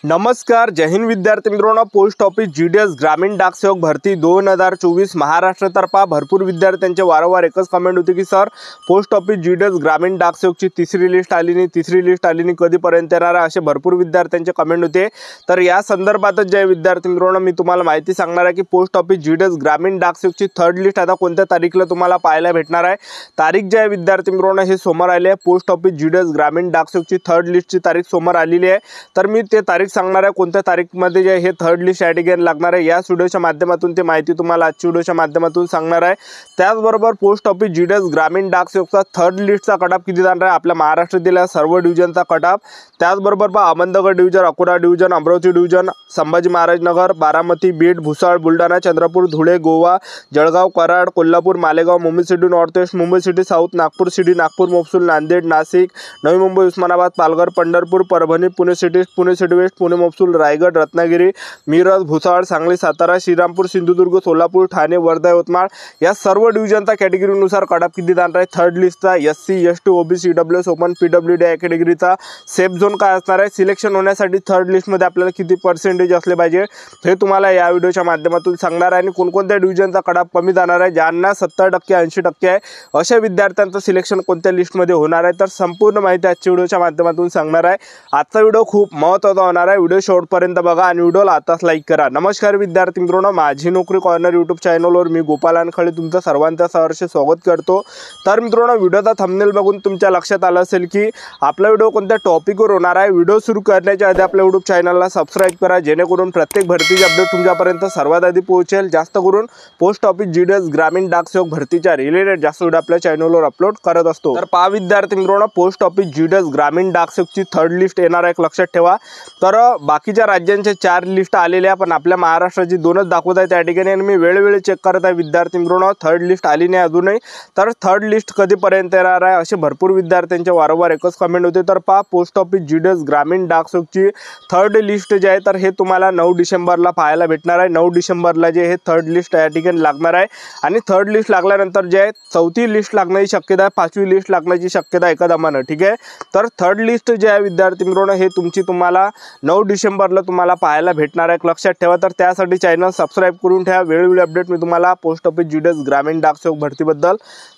नमस्कार, जय हिंद विद्यार्थी मित्रांनो। पोस्ट ऑफिस जीडीएस ग्रामीण डाकसेवक भरती 2024 महाराष्ट्रतर्फा भरपूर विद्यार्थ्यांचे वारंवार एकच कमेंट होती की सर पोस्ट ऑफिस जीडीएस ग्रामीण डाकसेवकची तिसरी लिस्ट आली नाही, कधीपर्यंत येणार आहे, असे भरपूर विद्यार्थ्यांचे कमेंट होते। तर या संदर्भातच जय विद्यार्थी मित्रांनो मी तुम्हाला माहिती सांगणार आहे की पोस्ट ऑफिस जीडीएस ग्रामीण डाकसेवकची थर्ड लिस्ट आता कोणत्या तारीखला तुम्हाला पाहायला भेटणार आहे। तारीख जय विद्यार्थी मित्रांनो हे सोमवार आले आहे। पोस्ट ऑफिस जीडीएस ग्रामीण डाकसेवकची थर्ड लिस्टची तारीख सोमवार आलेली आहे। तर मी ते तारीख सांगणार आहे कोणत्या तारीखमध्ये जे हे थर्ड लिस्ट या ठिकाणी लागणार आहे। या व्हिडिओच्या माध्यमातून ते माहिती तुम्हाला आजच्या व्हिडिओच्या माध्यमातून सांगणार आहे। त्याचबरोबर पोस्ट ऑफिस जीडीएस ग्रामीण डाकसेवकचा थर्ड लिस्टचा कटऑफ किती जाणार आहे, आपल्या महाराष्ट्रातील सर्व डिव्हिजनचा कटऑफ, त्याचबरोबर Ahmednagar division, Akola division, Amravati division, Sambhaji Maharaj Nagar, Baramati, Beed, Bhusawal, Buldhana, Chandrapur, Dhule, Goa, Jalgaon, Karad, Kolhapur, Malegaon, Mumbai city north west, Mumbai city south, Nagpur city, Nagpur, mofussil, Nanded, Nashik, Navi Mumbai, Osmanabad, Palghar, Pandharpur, Parbhani, Pune city west, Pune mofussil, Raigad, Ratnagiri, Miraj, Bhusawal, Sangli, Satara, Shrirampur, Sindhudurg, Solapur, Thane, Wardha, Yavatmal या सर्व डिव्हिजनचा कॅटेगरीनुसार कटऑफ किती जाणार आहे। थर्ड लिस्टचा SC, ST, OBC, EWS, open, PWD या कॅटेगरीचा सेफ झोन काय असणार आहे, सिलेक्शन होण्यासाठी थर्ड लिस्टमध्ये आपल्याला किती पर्सेंटेज असले पाहिजे हे तुम्हाला या व्हिडिओच्या माध्यमातून सांगणार आहे। आणि कोणकोणत्या डिव्हिजनचा कटऑफ कमी जाणार आहे, ज्यांना 70% 80% आहे अशा विद्यार्थ्यांचं सिलेक्शन कोणत्या लिस्टमध्ये होणार आहे, तर संपूर्ण माहिती आजच्या व्हिडिओच्या माध्यमातून सांगणार आहे। आजचा व्हिडिओ खूप महत्त्वाचा होणार आहे, व्हिडिओ शेवटपर्यंत बघा आणि व्हिडिओला आताच लाईक करा। नमस्कार विद्यार्थी मित्रांनो, माझी नोकरी कॉर्नर यूट्यूब चॅनलवर मी गोपाल अनखळे तुमचं सर्वांचं सहर्ष स्वागत करतो। तर मित्रांनो व्हिडिओचा थंबनेल बघून तुमच्या लक्षात आलं असेल की आपला व्हिडिओ कोणत्या टॉपिकवर होणार आहे। व्हिडिओ सुरू करण्याच्या आधी आपल्या यूट्यूब चॅनलला सबस्क्राइब करा, जेणेकरून प्रत्येक भरतीचे अपडेट तुमच्यापर्यंत सर्वात आधी पोहोचेल। जास्त करून पोस्ट ऑफिस जीडीएस ग्रामीण डाकसेवक भरतीच्या रिलेटेड जास्त व्हिडिओ आपल्या चॅनलवर अपलोड करत असतो। तर पहा विद्यार्थी मित्रांनो, पोस्ट ऑफिस जीडीएस ग्रामीण डाकसेवकची थर्ड लिस्ट येणार आहे, लक्षात ठेवा। तर बाकीच्या राज्यांचे 4 लिस्ट आलेल्या पण आपल्या महाराष्ट्राची 2च दाखवत आहे त्या ठिकाणी, आणि मी वेळोवेळी चेक करत आहे विद्यार्थी मित्रांनो, थर्ड लिस्ट आली नाही अजूनही। तर थर्ड लिस्ट कधीपर्यंत येणार आहे असे भरपूर विद्यार्थ्यांचे वारंवार एकच कमेंट होते। तर पहा पोस्ट ऑफिस जीडीएस ग्रामीण डाकसेवकची थर्ड लिस्ट जे आहे तर हे तुम्हाला 9 डिसेंबरला पाहायला भेटणार आहे। 9 डिसेंबरला जे हे थर्ड लिस्ट या ठिकाणी लागणार आहे, आणि थर्ड लिस्ट लागल्यानंतर जे आहे चौथी लिस्ट लागण्याची शक्यता आहे, 5वी लिस्ट लागण्याची शक्यता आहे एकदमानं, ठीक आहे। तर थर्ड लिस्ट जे आहे विद्यार्थी मित्रांनो हे तुम्हाला 9 डिसेंबरला तुम्हाला पाहायला भेटणार आहे, लक्षात ठेवा। तर त्यासाठी चॅनल सबस्क्राइब करून ठेवा, वेळोवेळी अपडेट मी तुम्हाला पोस्ट ऑफिस जीडीएस ग्रामीण डाकसेवक भरतीबद्दल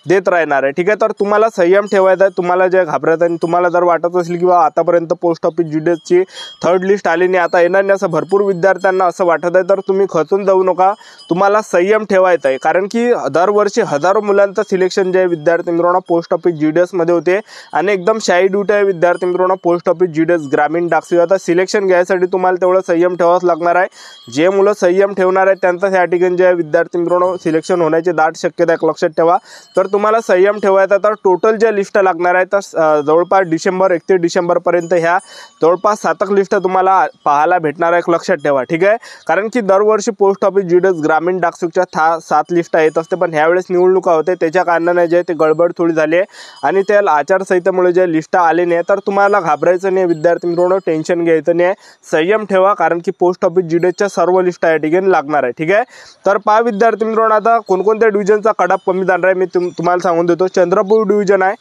देत राहणार आहे, ठीक आहे। तर तुम्हाला संयम ठेवायचा आहे, तुम्हाला जे घाबरत आणि तुम्हाला जर वाटत असेल की आतापर्यंत पोस्ट ऑफिस जीडीएसची थर्ड लिस्ट आली नाही, आता येणार नाही असं भरपूर विद्यार्थ्यांना असं वाटत आहे, तर तुम्ही खचून जाऊ नका, तुम्हाला संयम ठेवायचा आहे। कारण की दरवर्षी हजारो मुलांचं सिलेक्शन जे आहे विद्यार्थी मित्रांनो पोस्ट ऑफिस जीडीएसमध्ये होते, आणि एकदम शाई ड्यूटी आहे विद्यार्थी मित्रांनो पोस्ट ऑफिस जीडीएस ग्रामीण डाकसेवक। आता सिलेक्शन घ्यायसाठी तुम्हाला तेवढं संयम ठेवावंच लागणार आहे। जे मुलं संयम ठेवणार आहेत त्यांचं या ठिकाणी जे विद्यार्थी मित्रांनो सिलेक्शन होण्याची दाट शक्यता आहे, लक्षात ठेवा। तर तुम्हाला संयम ठेवायचा, तर टोटल ज्या लिस्ट लागणार आहेत तर जवळपास 31 डिसेंबरपर्यंत ह्या जवळपास 7 लिस्ट तुम्हाला पाहायला भेटणार आहे, लक्षात ठेवा, ठीक आहे। कारण की दरवर्षी पोस्ट ऑफिस जीडीएस ग्रामीण डाकसेवकच्या 7 लिस्ट येत असते, पण ह्यावेळेस निवडणुका होते त्याच्या कारणाने जे ते गडबड थोडी झाली आहे, आणि त्या आचारसंहितेमुळे जे लिस्ट आले नाही, तर तुम्हाला घाबरायचं नाही विद्यार्थी मित्रांनो, टेन्शन घ्यायचं नाही, संयम ठेवा। कारण की पोस्ट ऑफिस जीडीएसच्या सर्व लिस्ट या ठिकाणी लागणार आहे, ठीक आहे। तर पहा विद्यार्थी मित्रांनो आता कोणकोणत्या डिव्हिजनचा कटऑफ कमी जाणार आहे मी तुम्हाला सांगून देतो। चंद्रपूर डिव्हिजन आहे,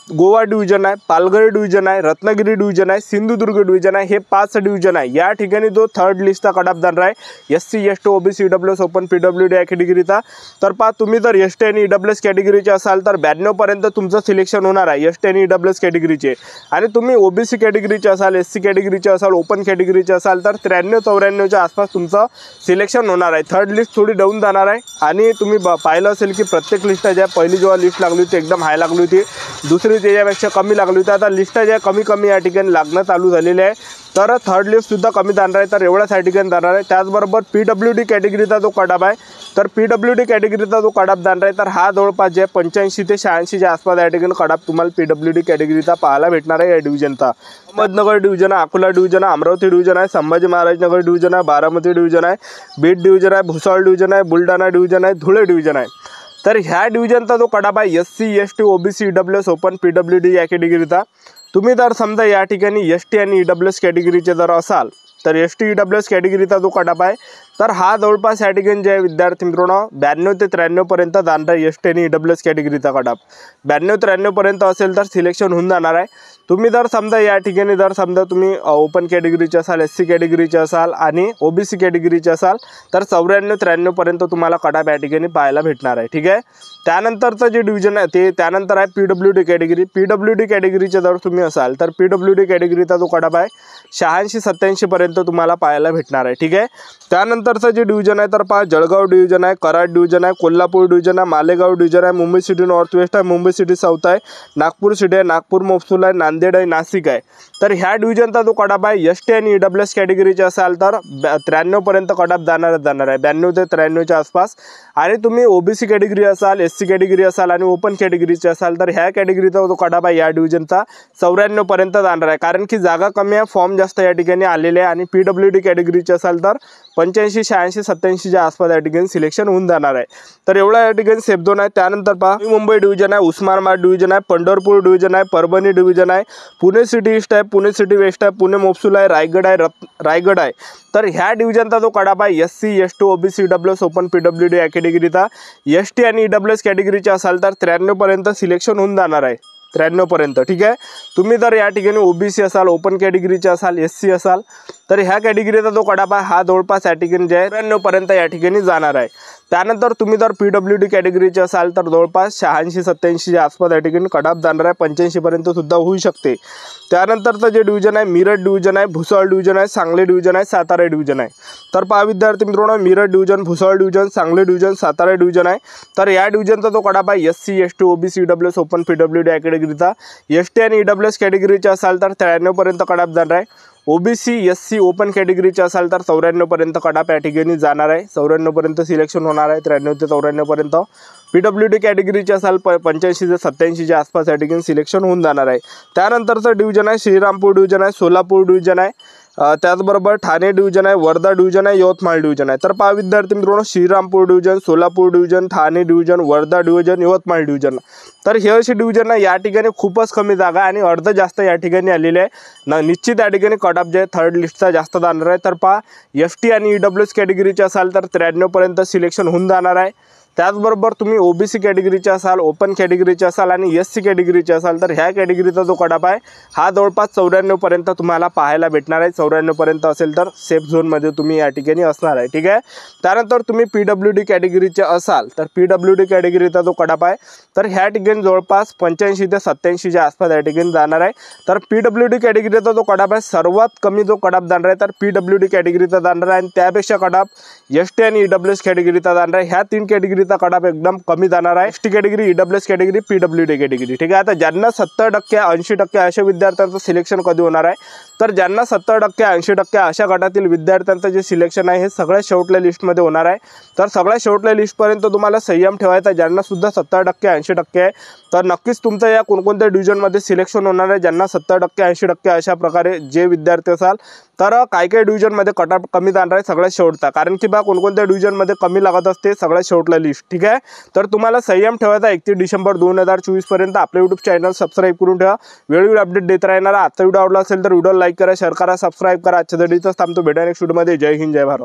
गोवा डिव्हिजन आहे, पालघर डिव्हिजन आहे, रत्नागिरी डिव्हिजन आहे, सिंधुदुर्ग डिव्हिजन आहे, हे 5 डिव्हिजन आहे। या ठिकाणी जो थर्ड लिस्टचा कटऑफ जाणार आहे SC, ST, OBC, EWS, open, PWD या कॅटेगरीचा। तर पहा तुम्ही जर एसटी आणि ईडब्ल्यूएस कॅटेगरीचे असाल तर 92 पर्यंत तुमचं सिलेक्शन होणार आहे एसटी आणि ईडब्ल्यूएस कॅटेगरीचे, आणि तुम्ही ओबीसी कॅटेगरीचे असाल, एससी कॅटेगरीचे असाल, ओपन कॅटेगरीचे असाल तर 93-94च्या आसपास तुमचं सिलेक्शन होणार आहे। थर्ड लिस्ट थोडी डाऊन जाणार आहे, आणि तुम्ही पाहिलं असेल की प्रत्येक लिस्ट ज्या पहिली जेव्हा लिस्ट लागली होती एकदम हाय लागली होती, दुसरी त्याच्यापेक्षा कमी लागली होती, आता लिस्ट ज्या कमी या ठिकाणी लागणं चालू झालेले आहे। तर थर्ड लिस्टसुद्धा कमी जाणार आहे, तर एवढ्याच या ठिकाणी जाणार आहे। त्याचबरोबर पीडब्ल्यूडी कॅटेगरीचा जो कटऑफ आहे तर पीडब्ल्यूडी कॅटेगरीचा जो कटऑफ जाणार आहे तर हा जवळपास जे 85 ते 86च्या आसपास या ठिकाणी कटऑफ तुम्हाला पीडब्ल्यूडी कॅटेगरीचा पाहायला भेटणार आहे या डिव्हिजनचा। अहमदनगर डिव्हिजन आहे, अकोला डिव्हिजन आहे, अमरावती डिव्हिजन आहे, संभाजी महाराज नगर डिव्हिजन आहे, बारामती डिव्हिजन आहे, बीड डिव्हिजन आहे, भुसावळ डिव्हिजन आहे, बुलढाणा डिव्हिजन आहे, धुळे डिव्हिजन आहे। तर ह्या डिव्हिजनचा जो कटऑफ आहे SC, ST, OBC, EWS, open, PWD या कॅटेगरीचा, तुम्ही जर समजा या ठिकाणी एसटी आणि ईडब्ल्यूएस कॅटेगरीचे जर असाल तर एसटी ईडब्ल्यूएस कॅटेगरीचा जो कटऑफ आहे तर हा जवळपास या ठिकाणी जे आहे विद्यार्थी मित्रांनो 92 ते 93 पर्यंत जाणार आहे एसटी आणि ईडब्ल्यूएस कॅटेगरीचा कट-ऑफ 92 93 पर्यंत असेल तर सिलेक्शन होऊन जाणार आहे। तुम्ही जर समजा या ठिकाणी जर समजा तुम्ही ओपन कॅटेगरीचे असाल, एससी कॅटेगरीचे असाल आणि ओबीसी कॅटेगरीचे असाल तर 94 93 पर्यंत तुम्हाला कट-ऑफ या ठिकाणी पाहायला भेटणार आहे। ठीक आहे, त्यानंतरचं जे डिव्हिजन आहे ते त्यानंतर आहे पीडब्ल्यूडी कॅटेगरी। पीडब्ल्यूडी कॅटेगरीचे जर तुम्ही असाल तर पीडब्ल्यूडी कॅटेगरीचा जो कट-ऑफ आहे 86 87 पर्यंत तुम्हाला पाहायला भेटणार आहे। ठीक आहे, त्यानंतरचं जे डिव्हिजन आहे तर पहा जळगाव डिव्हिजन आहे, कराड डिव्हिजन आहे, कोल्हापूर डिव्हिजन आहे, मालेगाव डिव्हिजन आहे, मुंबई सिटी नॉर्थ वेस्ट आहे, मुंबई सिटी साऊथ आहे, नागपूर सिटी आहे, नागपूर महसूल आहे, नांदेड आहे, नाशिक आहे। तर ह्या डिव्हिजनचा जो कट-ऑफ आहे एसटी आणि ईडब्ल्यूएस कॅटेगरीचे असाल तर 93 पर्यंत कट-ऑफ जाणार आहे 92 ते 93 च्या आसपास। आणि तुम्ही ओबीसी कॅटेगरी असाल, एससी कॅटेगरी असाल आणि ओपन कॅटेगरीचे असाल तर ह्या कॅटेगरीचा जो कट-ऑफ आहे या डिव्हिजनचा 94 पर्यंत जाणार आहे, कारण की जागा कमी आहे, फॉर्म जास्त या ठिकाणी आलेले आहे। आणि पीडब्ल्यूडी कॅटेगरीचे असाल तर 85 86 87 च्या आसपास या ठिकाणी सिलेक्शन होऊन जाणार आहे। तर एवढा या ठिकाणी सेफ झोन आहे। त्यानंतर पहा मुंबई डिव्हिजन आहे, उस्मानाबाद डिव्हिजन आहे, पंढरपूर डिव्हिजन आहे, परभणी डिव्हिजन आहे, पुणे सिटी ईस्ट आहे, पुणे सिटी वेस्ट आहे, पुणे महसूल आहे, रायगड आहे। तर ह्या डिव्हिजनचा जो कट-ऑफ आहे SC ST OBC EWS open PWD या कॅटेगरीचा एसटी आणि ईडब्ल्यूएस कॅटेगरीचे असाल तर 93 पर्यंत सिलेक्शन होऊन जाणार आहे 93 पर्यंत। ठीक आहे, तुम्ही जर या ठिकाणी ओबीसी असाल, ओपन कॅटेगरीचे असाल, एससी असाल तर ह्या कॅटेगरीचा जो कट-ऑफ आहे हा जवळपास या ठिकाणी जे आहे 93 पर्यंत या ठिकाणी जाणार आहे। त्यानंतर तुम्ही जर पीडब्ल्यूडी कॅटेगरीचे असाल तर जवळपास 86 87 च्या आसपास या ठिकाणी कट-ऑफ जाणार आहे, 85 पर्यंत सुद्धा होऊ शकते। त्यानंतरचं जे डिव्हिजन आहे मिरज डिव्हिजन आहे, भुसावळ डिव्हिजन आहे, सांगली डिव्हिजन आहे, सातारा डिव्हिजन आहे। तर पहा विद्यार्थी मित्रांनो Miraj division, Bhusawal division, Sangli division, Satara division आहे। तर या डिव्हिजनचा जो कट-ऑफ आहे SC ST OBC EWS open PWD या कॅटेगरीचा एसटी आणि ईडब्ल्यूएस कॅटेगरीचे असाल तर 93 पर्यंत कट-ऑफ जाणार आहे। ओबीसी एससी ओपन कॅटेगरीचे असाल तर 94 पर्यंत कट-ऑफ या ठिकाणी जाणार आहे, 94 पर्यंत सिलेक्शन होणार आहे, 93 ते 94 पर्यंत। पीडब्ल्यूडी कॅटेगरीचे असाल 85 ते 87 च्या आसपास या ठिकाणी सिलेक्शन होऊन जाणार आहे। त्यानंतरचं डिव्हिजन आहे श्रीरामपूर डिव्हिजन आहे, सोलापूर डिव्हिजन आहे, त्याचबरोबर ठाणे डिव्हिजन आहे, वर्धा डिव्हिजन आहे, यवतमाळ डिव्हिजन आहे। तर पहा विद्यार्थी मित्रांनो Shrirampur division, Solapur division, Thane division, Wardha division, Yavatmal division तर हे अशी डिव्हिजन आहे या ठिकाणी खूपच कमी जागा आणि अर्ध जास्त या ठिकाणी आलेले आहे। निश्चित या ठिकाणी कट-ऑफ जे थर्ड लिस्टचा जास्त जाणार आहे। तर पहा एसटी आणि ईडब्ल्यूएस कॅटेगरीचे असाल तर 93 पर्यंत सिलेक्शन होऊन जाणार आहे। त्याचबरोबर तुम्ही ओबीसी कॅटेगरीचे असाल, ओपन कॅटेगरीचे असाल आणि एससी कॅटेगरीचे असाल तर ह्या कॅटेगरीचा जो कट-ऑफ आहे हा जवळपास 94 पर्यंत तुम्हाला पाहायला भेटणार आहे। 94 पर्यंत असेल तर सेफ झोनमध्ये तुम्ही या ठिकाणी असणार आहे। ठीक आहे, त्यानंतर तुम्ही पीडब्ल्यूडी कॅटेगरीचे असाल तर पीडब्ल्यूडी कॅटेगरीचा जो कट-ऑफ आहे तर ह्या ठिकाणी जवळपास 85 ते 87 च्या आसपास या ठिकाणी जाणार आहे। तर पीडब्ल्यूडी कॅटेगरीचा जो कट-ऑफ आहे सर्वात कमी जो कट-ऑफ जाणार आहे तर पीडब्ल्यूडी कॅटेगरीचा जाणार आहे आणि त्यापेक्षा कट-ऑफ एसटी आणि ईडब्ल्यूएस कॅटेगरीचा जाणार आहे। ह्या तीन कॅटेगरीचा कट-ऑफ एकदम कमी जाणार आहे, ST category, EWS category, PWD category. ठीक आहे, आता ज्यांना 70% 80% अशा विद्यार्थ्यांचं सिलेक्शन कधी होणार आहे तर ज्यांना 70% 80% अशा गटातील विद्यार्थ्यांचं जे सिलेक्शन आहे हे सगळ्यात शेवटल्या लिस्टमध्ये होणार आहे। तर सगळ्यात शेवटल्या लिस्टपर्यंत तुम्हाला संयम ठेवायचा, ज्यांना सुद्धा 70% 80% आहे तर नक्कीच तुमचं या कोणकोणत्या डिव्हिजनमध्ये सिलेक्शन होणार आहे। ज्यांना 70% 80% अशा प्रकारे जे विद्यार्थी असाल तर काही डिव्हिजनमध्ये कट-ऑफ कमी जाणार आहे सगळ्यात शेवटचा, कारण की बा कोणकोणत्या डिव्हिजनमध्ये कमी लागत असते सगळ्यात शेवटला लिस्ट। ठीक आहे, तर तुम्हाला संयम ठेवायचा 31 डिसेंबर 2024 पर्यंत। आपले यूट्यूब चॅनल सबस्क्राईब करून ठेवा, वेळोवेळी अपडेट देत राहणार। आजचा व्हिडिओ आवडला असेल तर व्हिडिओ लाईक करा, शेअर करा, सबस्क्राईब करा। आजच्या दिवसात थांबतो, भेटा नेक्स्ट व्हिडिओमध्ये। जय हिंद, जय भारत।